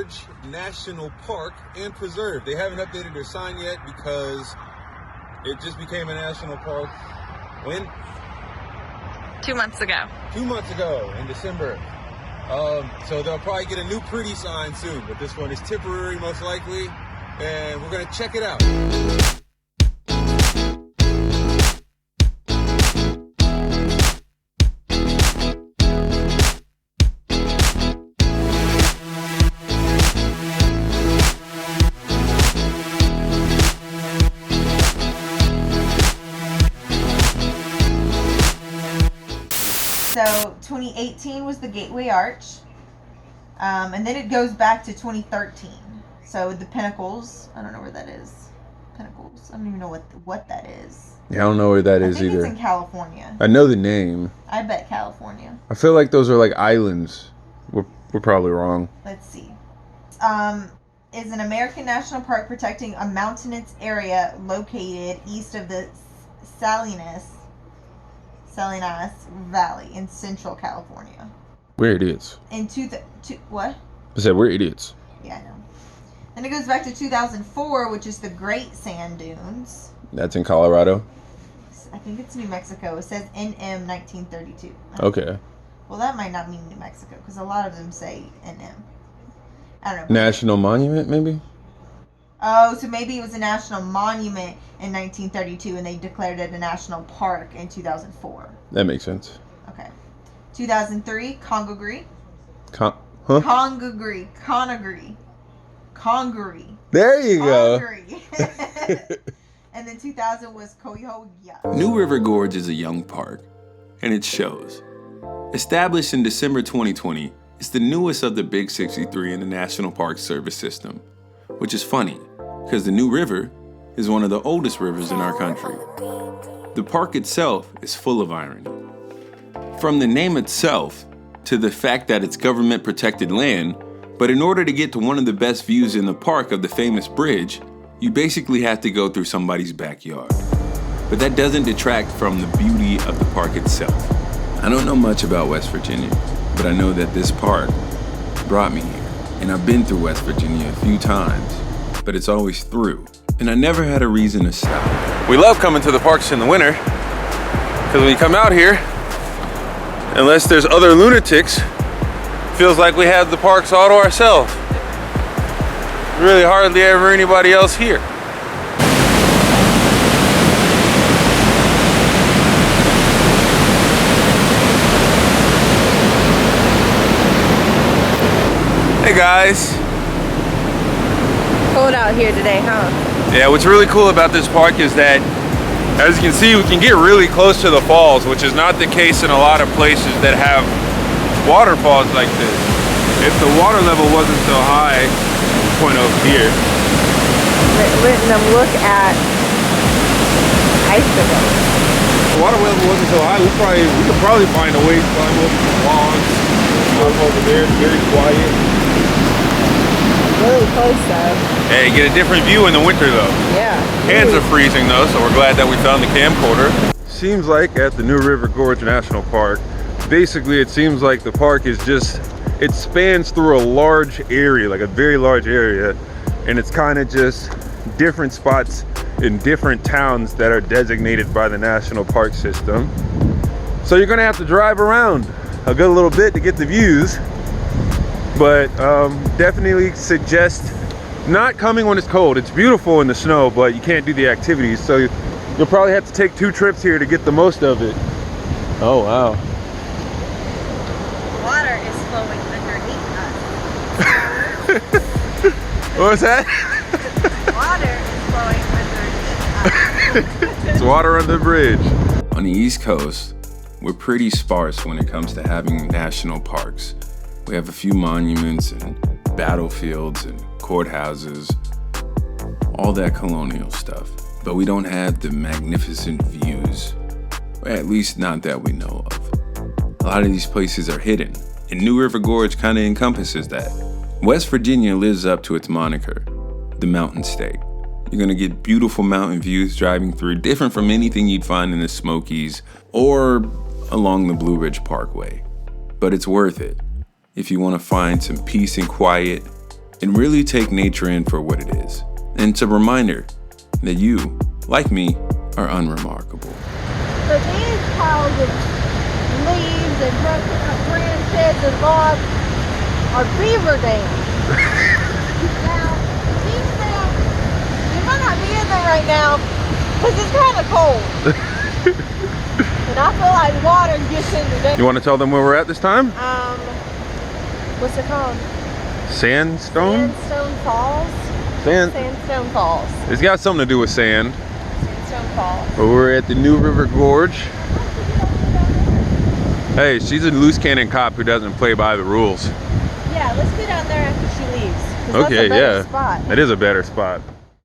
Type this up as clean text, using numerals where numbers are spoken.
Gorge National Park and Preserve. They haven't updated their sign yet because it just became a national park. When? 2 months ago. 2 months ago in December. So they'll probably get a new pretty sign soon, but this one is temporary most likely, and we're gonna check it out. So 2018 was the Gateway Arch, and then it goes back to 2013. So the Pinnacles, I don't know where that is. Pinnacles, I don't even know what that is. Yeah, I don't know where that is I think either. It's in California. I know the name. I bet California. I feel like those are like islands. We're probably wrong. Let's see. Is an American national park protecting a mountainous area located east of the Salinas Valley in Central California. We're idiots. What? I said we're idiots. Yeah, I know. Then it goes back to 2004, which is the Great Sand Dunes. That's in Colorado? I think it's New Mexico. It says NM 1932. Okay. Well, that might not mean New Mexico, because a lot of them say NM. I don't know. National Monument, maybe? Oh, so maybe it was a national monument in 1932, and they declared it a national park in 2004. That makes sense. Okay. 2003, Congaree. Huh? Congaree. There you go. And then 2000 was Coyoya. New River Gorge is a young park, and it shows. Established in December 2020, it's the newest of the Big 63 in the National Park Service system, which is funny, because the New River is one of the oldest rivers in our country. The park itself is full of irony. From the name itself, to the fact that it's government-protected land, but in order to get to one of the best views in the park of the famous bridge, you basically have to go through somebody's backyard. But that doesn't detract from the beauty of the park itself. I don't know much about West Virginia, but I know that this park brought me here. And I've been through West Virginia a few times, but it's always through. And I never had a reason to stop. We love coming to the parks in the winter, because when you come out here, unless there's other lunatics, feels like we have the parks all to ourselves. Really hardly ever anybody else here. Hey guys. Cold out here today, huh? Yeah, what's really cool about this park is that, as you can see, we can get really close to the falls, which is not the case in a lot of places that have waterfalls like this. If the water level wasn't so high, point over here. Letting them look at icicles. If the water level wasn't so high, we could probably find a way to climb over some logs. Over there, it's very quiet. Really close though. Hey, get a different view in the winter though. Yeah. Hands are freezing though, so we're glad that we found the camcorder. Seems like at the New River Gorge National Park, basically it seems like the park is just, it spans through a large area, like a very large area, and it's kind of just different spots in different towns that are designated by the National Park System. So you're gonna have to drive around a good little bit to get the views, but definitely suggest not coming when it's cold. It's beautiful in the snow, but you can't do the activities, so you'll probably have to take 2 trips here to get the most of it. Oh wow. Water is flowing underneath us. What was that? Water is flowing underneath us. It's water on the bridge. On the East Coast, we're pretty sparse when it comes to having national parks. We have a few monuments and battlefields and courthouses, all that colonial stuff. But we don't have the magnificent views, or at least not that we know of. A lot of these places are hidden, and New River Gorge kind of encompasses that. West Virginia lives up to its moniker, the Mountain State. You're gonna get beautiful mountain views driving through, different from anything you'd find in the Smokies or along the Blue Ridge Parkway. But it's worth it if you wanna find some peace and quiet and really take nature in for what it is. And it's a reminder that you, like me, are unremarkable. So these piles of leaves and broken up branches and logs are beaver dams. Now, these dams, you might not be in there right now because it's kind of cold. And I feel like water gets into them. You want to tell them where we're at this time? What's it called? Sandstone? Sandstone Falls? Sandstone Falls. It's got something to do with sand. Sandstone Falls. But we're at the New River Gorge. Hey, she's a loose cannon cop who doesn't play by the rules. Yeah, let's go down there after she leaves. 'cause Okay, that's a better yeah. spot. It is a better spot.